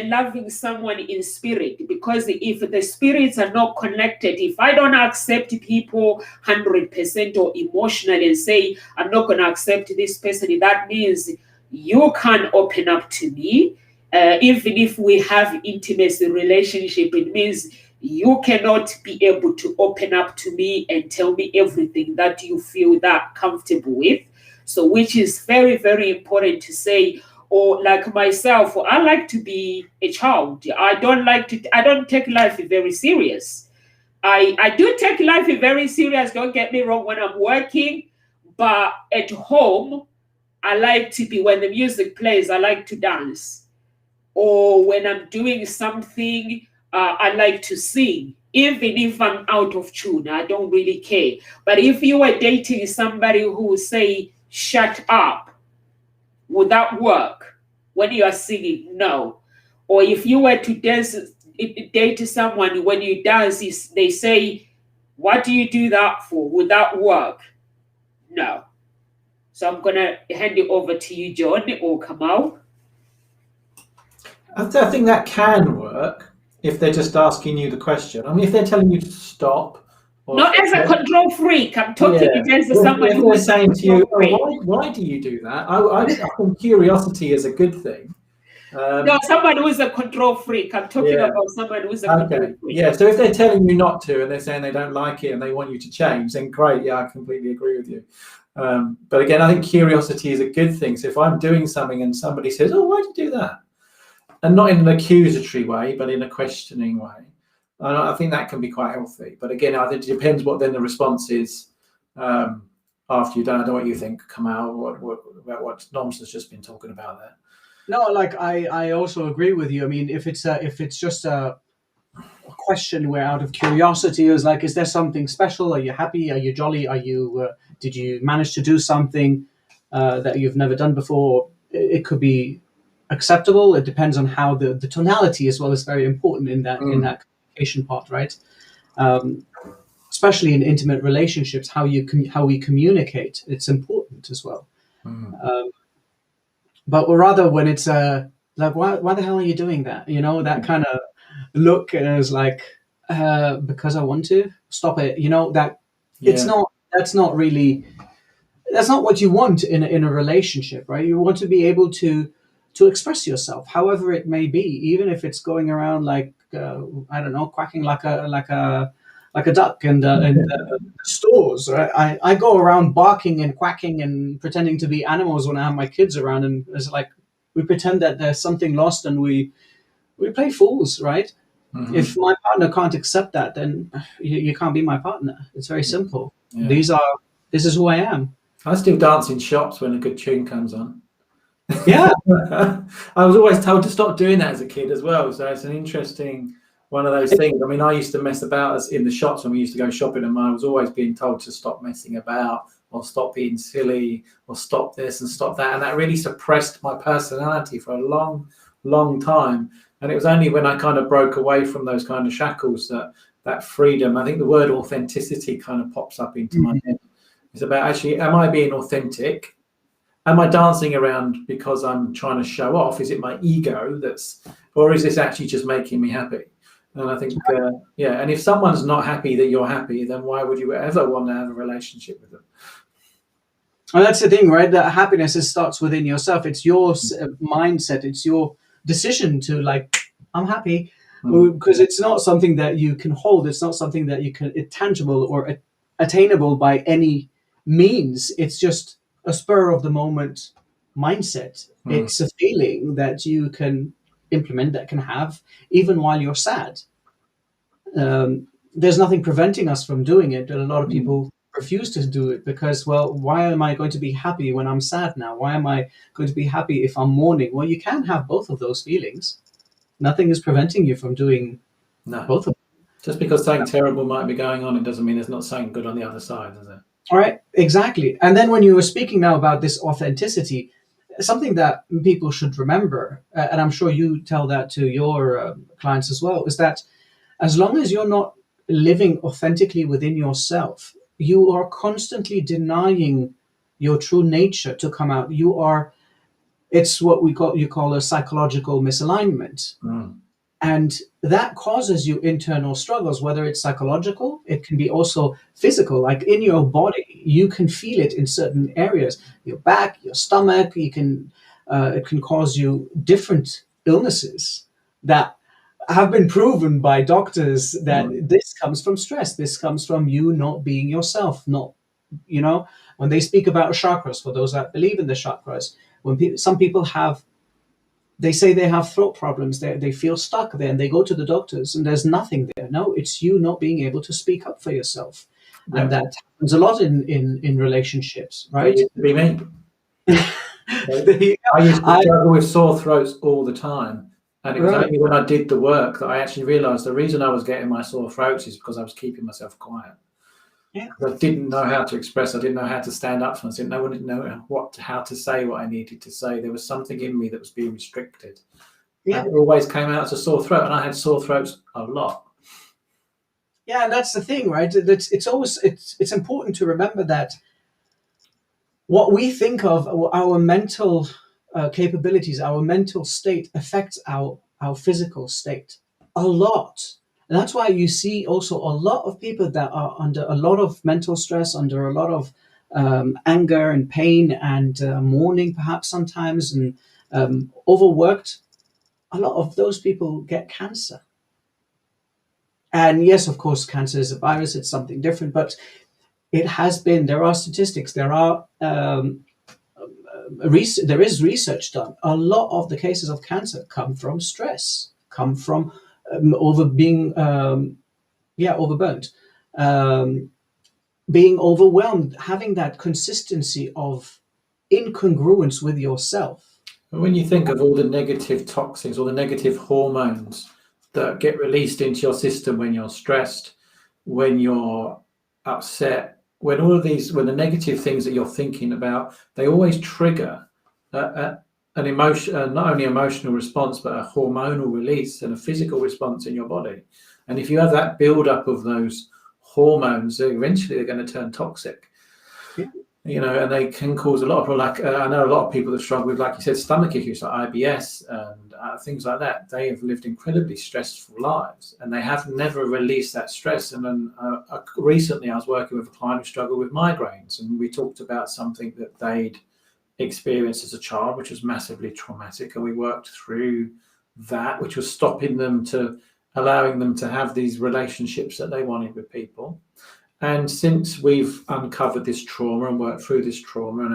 loving someone in spirit, because if the spirits are not connected, if I don't accept people 100% or emotionally and say I'm not going to accept this person, that means you can't open up to me. Even if we have intimacy relationship, it means you cannot be able to open up to me and tell me everything that you feel that comfortable with. So which is very, very important to say, Or like myself, I like to be a child. I don't take life very serious. I do take life very serious, don't get me wrong, when I'm working, but at home, I like to be, when the music plays, I like to dance. Or when I'm doing something, I like to sing. Even if I'm out of tune, I don't really care. But if you were dating somebody who would say, shut up, would that work when you are singing? No. Or if you were to date someone, when you dance, they say, what do you do that for? Would that work? No. So I'm going to hand it over to you, John or Kamal. I think that can work if they're just asking you the question. I mean, if they're telling you to stop. Not as a control freak. I'm talking against somebody who is saying to you, why do you do that? I think curiosity is a good thing. No, somebody who is a control freak. I'm talking about somebody who is a control freak. Yeah, so if they're telling you not to and they're saying they don't like it and they want you to change, then great. Yeah, I completely agree with you. But again, I think curiosity is a good thing. So if I'm doing something and somebody says, oh, why did you do that? And not in an accusatory way, but in a questioning way. And I think that can be quite healthy. But again, I think it depends what then the response is after you've done. I don't know what you think, Kamal, what Nom's just been talking about there. No, like I also agree with you. I mean, if it's just a question where out of curiosity is like, is there something special? Are you happy? Are you jolly? Are you did you manage to do something that you've never done before? It could be acceptable. It depends on how the tonality as well is very important in that communication part, right? Especially in intimate relationships, how we communicate, it's important as well. But rather when it's like, why the hell are you doing that? You know, that kind of look is like, because I want to stop it. You know, that that's not what you want in a relationship, right? You want to be able to express yourself, however it may be, even if it's going around like I don't know, quacking like a duck in stores. Right? I go around barking and quacking and pretending to be animals when I have my kids around, and it's like we pretend that there's something lost and we play fools, right? Mm-hmm. If my partner can't accept that, then you can't be my partner. It's very simple. Yeah. This is who I am. I still dance in shops when a good tune comes on. Yeah. I was always told to stop doing that as a kid as well. So it's an interesting one of those things. I mean, I used to mess about in the shops when we used to go shopping, and I was always being told to stop messing about or stop being silly or stop this and stop that. And that really suppressed my personality for a long, long time. And it was only when I kind of broke away from those kind of shackles that freedom, I think the word authenticity kind of pops up into my head. It's about actually, am I being authentic? Am I dancing around because I'm trying to show off? Is it my ego or is this actually just making me happy? And I think, and if someone's not happy that you're happy, then why would you ever want to have a relationship with them? Well, that's the thing, right? That happiness starts within yourself. It's your mindset. It's your decision to like, I'm happy, because it's not something that you can hold. It's not something that it's tangible or attainable by any means. It's just a spur of the moment mindset. It's a feeling that you can implement, that can have even while you're sad. There's nothing preventing us from doing it, but a lot of people refuse to do it because, well, why am I going to be happy when I'm sad now? Why am I going to be happy if I'm mourning? Well, you can have both of those feelings. Nothing is preventing you from doing both of them. Just because something terrible might be going on, it doesn't mean there's not something good on the other side, does it? All right, exactly. And then when you were speaking now about this authenticity, something that people should remember, and I'm sure you tell that to your clients as well, is that as long as you're not living authentically within yourself, you are constantly denying your true nature to come out. It's what you call a psychological misalignment. And that causes you internal struggles, whether it's psychological, it can be also physical, like in your body, you can feel it in certain areas, your back, your stomach, it can cause you different illnesses that have been proven by doctors that this comes from stress. This comes from you not being yourself, when they speak about chakras, for those that believe in the chakras, some people have They say they have throat problems. They feel stuck there, and they go to the doctors, and there's nothing there. No, it's you not being able to speak up for yourself, and that happens a lot in relationships, right? It used to be me. There you go. I used to struggle with sore throats all the time. And it was Right. only when I did the work that I actually realised the reason I was getting my sore throats is because I was keeping myself quiet. Yeah. I didn't know how to express. I didn't know how to stand up for myself. I didn't know how to say what I needed to say. There was something in me that was being restricted. Yeah. And it always came out as a sore throat, and I had sore throats a lot. Yeah, and that's the thing, right? It's important to remember that what we think of our mental capabilities, our mental state affects our physical state a lot. And that's why you see also a lot of people that are under a lot of mental stress, under a lot of anger and pain and mourning, perhaps sometimes, and overworked. A lot of those people get cancer. And yes, of course, cancer is a virus, it's something different, but there are statistics, there is research done. A lot of the cases of cancer come from stress, come from overburnt, being overwhelmed, having that consistency of incongruence with yourself. When you think of all the negative toxins, all the negative hormones that get released into your system when you're stressed, when you're upset, when the negative things that you're thinking about, they always trigger an emotion, not only emotional response, but a hormonal release and a physical response in your body. And if you have that build-up of those hormones, eventually they're going to turn toxic. Yeah. And they can cause a lot of problem. I know a lot of people that struggle with, like you said, stomach issues like IBS and things like that. They have lived incredibly stressful lives, and they have never released that stress. And then recently, I was working with a client who struggled with migraines, and we talked about something that they'd experienced as a child, which was massively traumatic, and we worked through that, which was allowing them to have these relationships that they wanted with people. And since we've uncovered this trauma and worked through this trauma and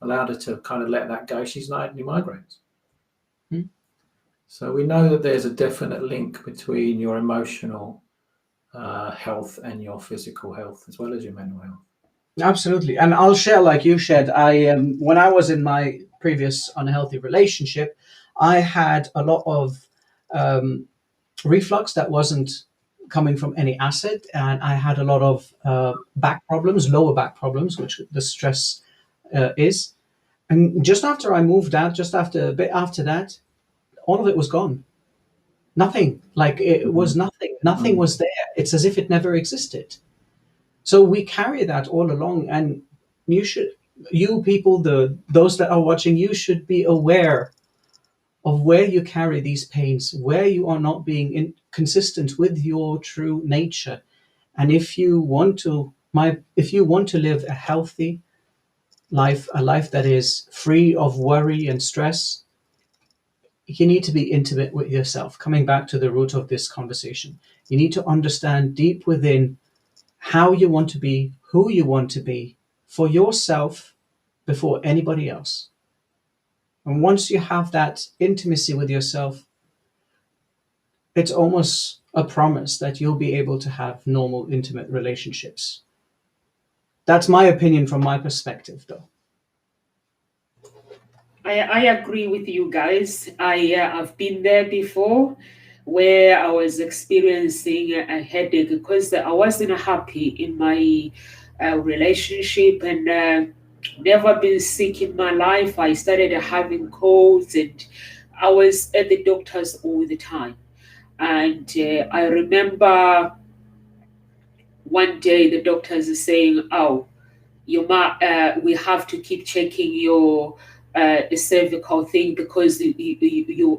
allowed her to kind of let that go, she's not had any migraines. So we know that there's a definite link between your emotional health and your physical health, as well as your mental health. Absolutely. And I'll share, like you shared, when I was in my previous unhealthy relationship, I had a lot of reflux that wasn't coming from any acid, and I had a lot of back problems, lower back problems, which the stress is. And just after I moved out, a bit after that, all of it was gone. Nothing. Like it was nothing. Nothing was there. It's as if it never existed. So we carry that all along, and you people, those that are watching, you should be aware of where you carry these pains, where you are not being consistent with your true nature. And if you want to live a healthy life, a life that is free of worry and stress, you need to be intimate with yourself. Coming back to the root of this conversation, you need to understand deep within how you want to be, who you want to be for yourself before anybody else. And once you have that intimacy with yourself, it's almost a promise that you'll be able to have normal, intimate relationships. That's my opinion from my perspective, though. I agree with you guys. I've been there before, where I was experiencing a headache because I wasn't happy in my relationship, and never been sick in my life. I started having colds, and I was at the doctors all the time. And I remember one day the doctors are saying, "Oh, we have to keep checking your cervical thing because your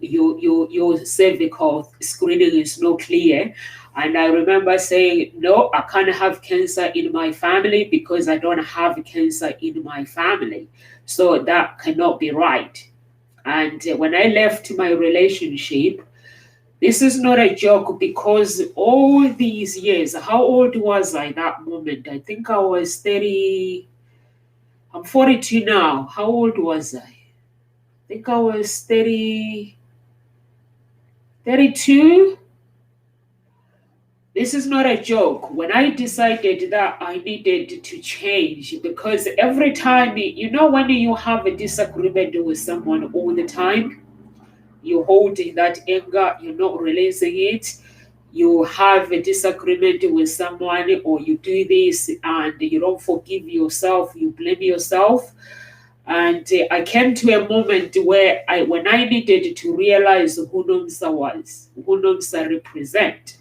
cervical screening is not clear." And I remember saying, "No, I can't have cancer in my family because I don't have cancer in my family. So that cannot be right." And when I left my relationship, this is not a joke, because all these years, how old was I that moment? I think I was 30. I'm 42 now. How old was I? think I was 32. This is not a joke. When I decided that I needed to change, because every time, when you have a disagreement with someone all the time, you're holding that anger, you're not releasing it. You have a disagreement with someone, or you do this and you don't forgive yourself, you blame yourself. And I came to a moment where when I needed to realize who Nomsa was, who Nomsa represent,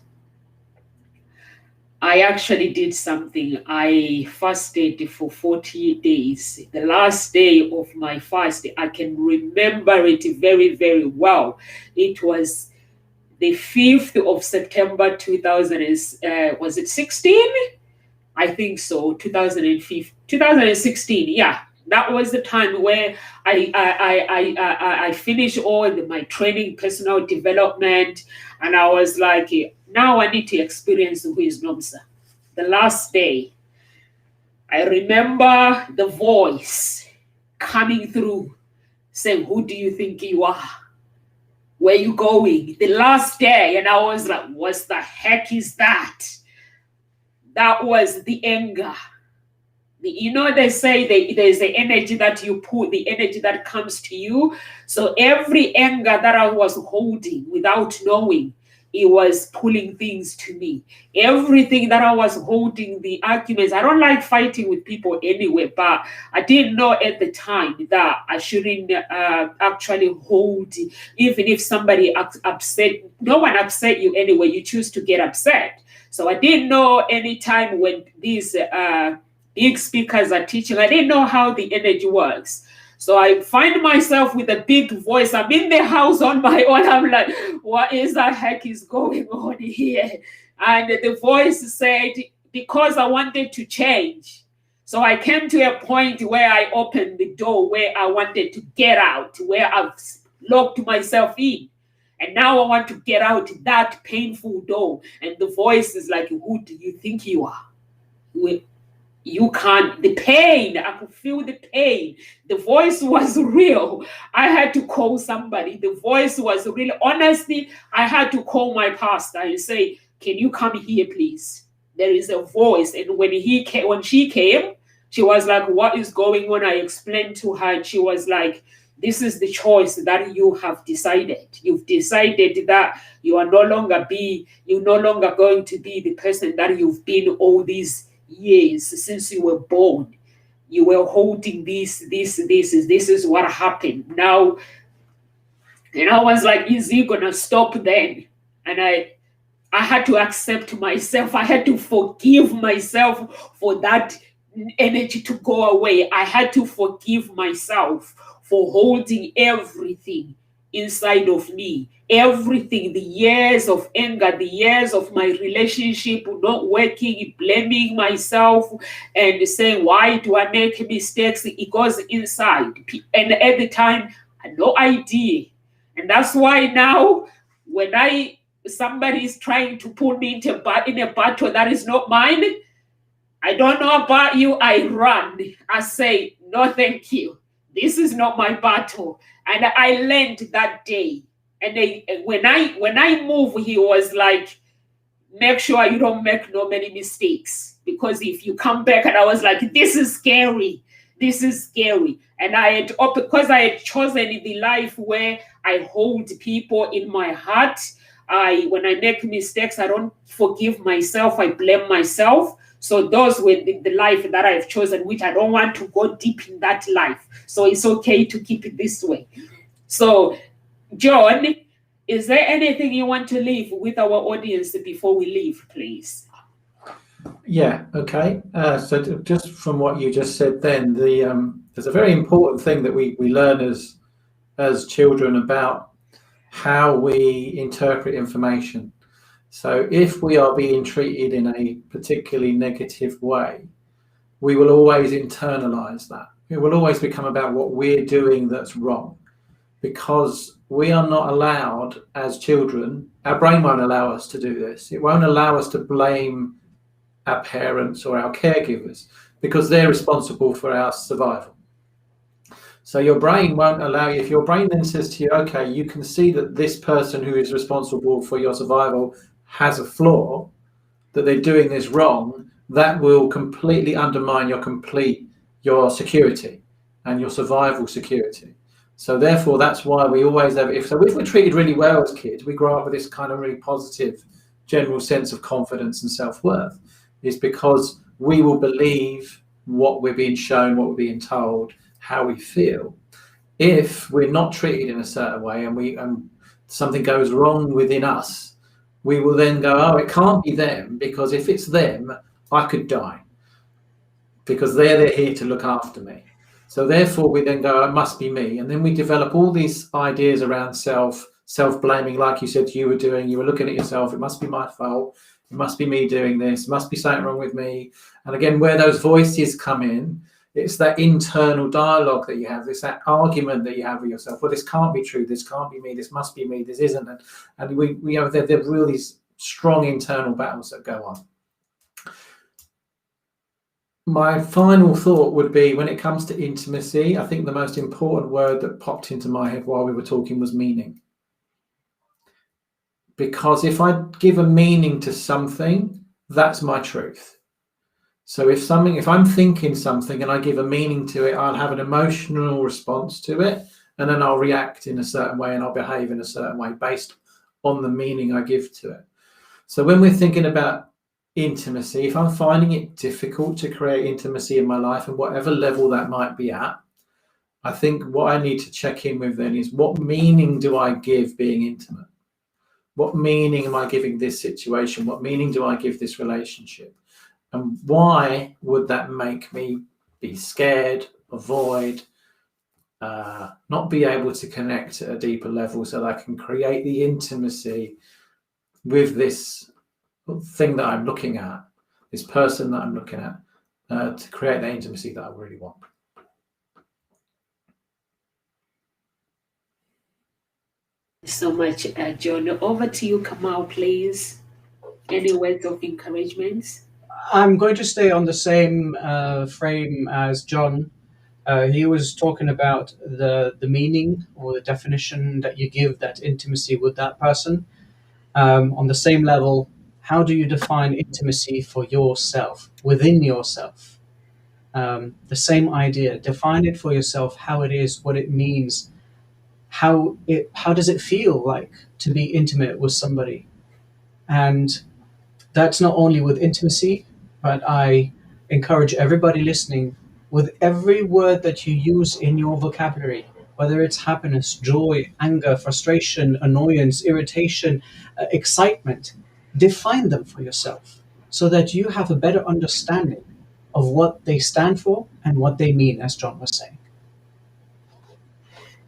I actually did something. I fasted for 40 days. The last day of my fast, I can remember it very, very well. It was the 5th of September 2000, was it 16? I think so, 2016, yeah. That was the time where I finished all my training, personal development, and I was like, now I need to experience who is Nomsa. The last day, I remember the voice coming through saying, who do you think you are? Where you going? The last day, and I was like, what the heck is that? That was the anger. They say there's the energy that you put, the energy that comes to you. So every anger that I was holding without knowing, it was pulling things to me. Everything that I was holding, the arguments, I don't like fighting with people anyway, but I didn't know at the time that I shouldn't actually hold, even if somebody upset, no one upset you anyway, you choose to get upset. So I didn't know any time when these big speakers are teaching, I didn't know how the energy works. So I find myself with a big voice. I'm in the house on my own. I'm like, what is the heck is going on here? And the voice said, because I wanted to change. So I came to a point where I opened the door where I wanted to get out, where I've locked myself in. And now I want to get out that painful door. And the voice is like, who do you think you are? You can't, the pain, I could feel the pain. The voice was real. I had to call somebody. The voice was real. Honestly, I had to call my pastor and say, can you come here, please? There is a voice. And when she came, she was like, what is going on? I explained to her, and she was like, this is the choice that you have decided. You've decided that you're no longer going to be the person that you've been all these years since you were born. You were holding this is what happened now. And I was like, is he gonna stop then? And I had to accept myself. I had to forgive myself for that energy to go away. I had to forgive myself for holding everything inside of me. Everything, the years of anger, the years of my relationship not working, blaming myself and saying, why do I make mistakes? It goes inside. And at the time, I had no idea. And that's why now, when somebody is trying to pull me in a battle that is not mine, I don't know about you, I run. I say, no, thank you. This is not my battle. And I learned that day. And when I move, he was like, make sure you don't make no many mistakes. Because if you come back, and I was like, this is scary. This is scary. And because I had chosen the life where I hold people in my heart, when I make mistakes, I don't forgive myself. I blame myself. So those were the life that I've chosen, which I don't want to go deep in that life. So it's okay to keep it this way. So, John, is there anything you want to leave with our audience before we leave, please? Yeah, okay. So just from what you just said then, there's a very important thing that we learn as children about how we interpret information. So if we are being treated in a particularly negative way, we will always internalize that. It will always become about what we're doing that's wrong, because we are not allowed as children, our brain won't allow us to do this. It won't allow us to blame our parents or our caregivers, because they're responsible for our survival. So your brain won't allow you. If your brain then says to you, okay, you can see that this person who is responsible for your survival has a flaw, that they're doing this wrong, that will completely undermine your security and your survival security. So therefore, that's why we always have, if we're treated really well as kids, we grow up with this kind of really positive general sense of confidence and self-worth, is because we will believe what we're being shown, what we're being told, how we feel. If we're not treated in a certain way and something goes wrong within us, we will then go, oh, it can't be them, because if it's them, I could die, because they're here to look after me. So therefore we then go, it must be me. And then we develop all these ideas around self-blaming, like you said you were doing. You were looking at yourself, it must be my fault, it must be me doing this, must be something wrong with me. And again, where those voices come in, it's that internal dialogue that you have, it's that argument that you have with yourself. Well, this can't be true, this can't be me, this must be me, this isn't. And we have, there are really strong internal battles that go on. My final thought would be, when it comes to intimacy, I think the most important word that popped into my head while we were talking was meaning. Because if I give a meaning to something, that's my truth. So if I'm thinking something and I give a meaning to it, I'll have an emotional response to it, and then I'll react in a certain way and I'll behave in a certain way based on the meaning I give to it. So when we're thinking about intimacy, if I'm finding it difficult to create intimacy in my life, and whatever level that might be at, I think what I need to check in with then is, what meaning do I give being intimate? What meaning am I giving this situation? What meaning do I give this relationship? And why would that make me be scared, avoid, not be able to connect at a deeper level, so that I can create the intimacy with this thing that I'm looking at, this person that I'm looking at, to create the intimacy that I really want. So much, John. Over to you, Kamal, please. Any words of encouragement? I'm going to stay on the same frame as John. He was talking about the meaning or the definition that you give that intimacy with that person. On the same level, how do you define intimacy for yourself, within yourself? The same idea. Define it for yourself, how it is, what it means, how does it feel like to be intimate with somebody? And that's not only with intimacy, but I encourage everybody listening, with every word that you use in your vocabulary, whether it's happiness, joy, anger, frustration, annoyance, irritation, excitement, define them for yourself so that you have a better understanding of what they stand for and what they mean, as John was saying.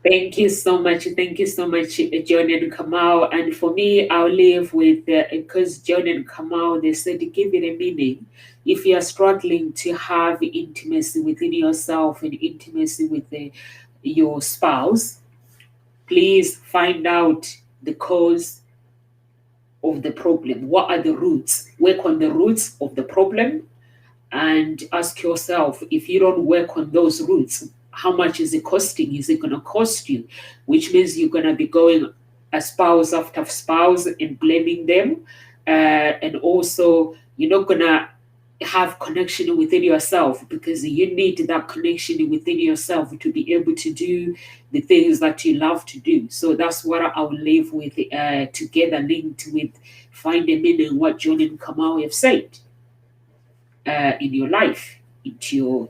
Thank you so much. Thank you so much, John and Kamal. And for me, I'll leave with, because John and Kamal, they said, give it a meaning. If you are struggling to have intimacy within yourself and intimacy with your spouse, please find out the cause of the problem. What are the roots? Work on the roots of the problem and ask yourself, if you don't work on those roots, how much is it costing? Is it going to cost you? Which means you're going to be going a spouse after spouse and blaming them. And also, you're not going to have connection within yourself, because you need that connection within yourself to be able to do the things that you love to do. So that's what I'll leave with, together linked with find a meaning, what John and Kamal have said in your life, into your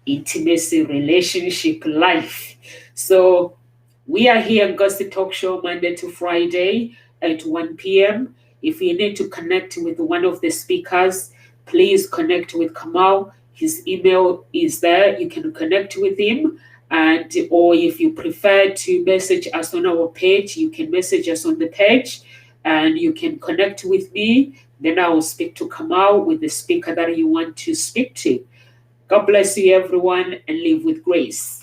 intimacy relationship life. So we are here, Gossip Talk Show, Monday to Friday at 1 p.m. If you need to connect with one of the speakers, please connect with Kamal. His email is there. You can connect with him. And or if you prefer to message us on our page, you can message us on the page and you can connect with me. Then I will speak to Kamal with the speaker that you want to speak to. God bless you, everyone, and live with grace.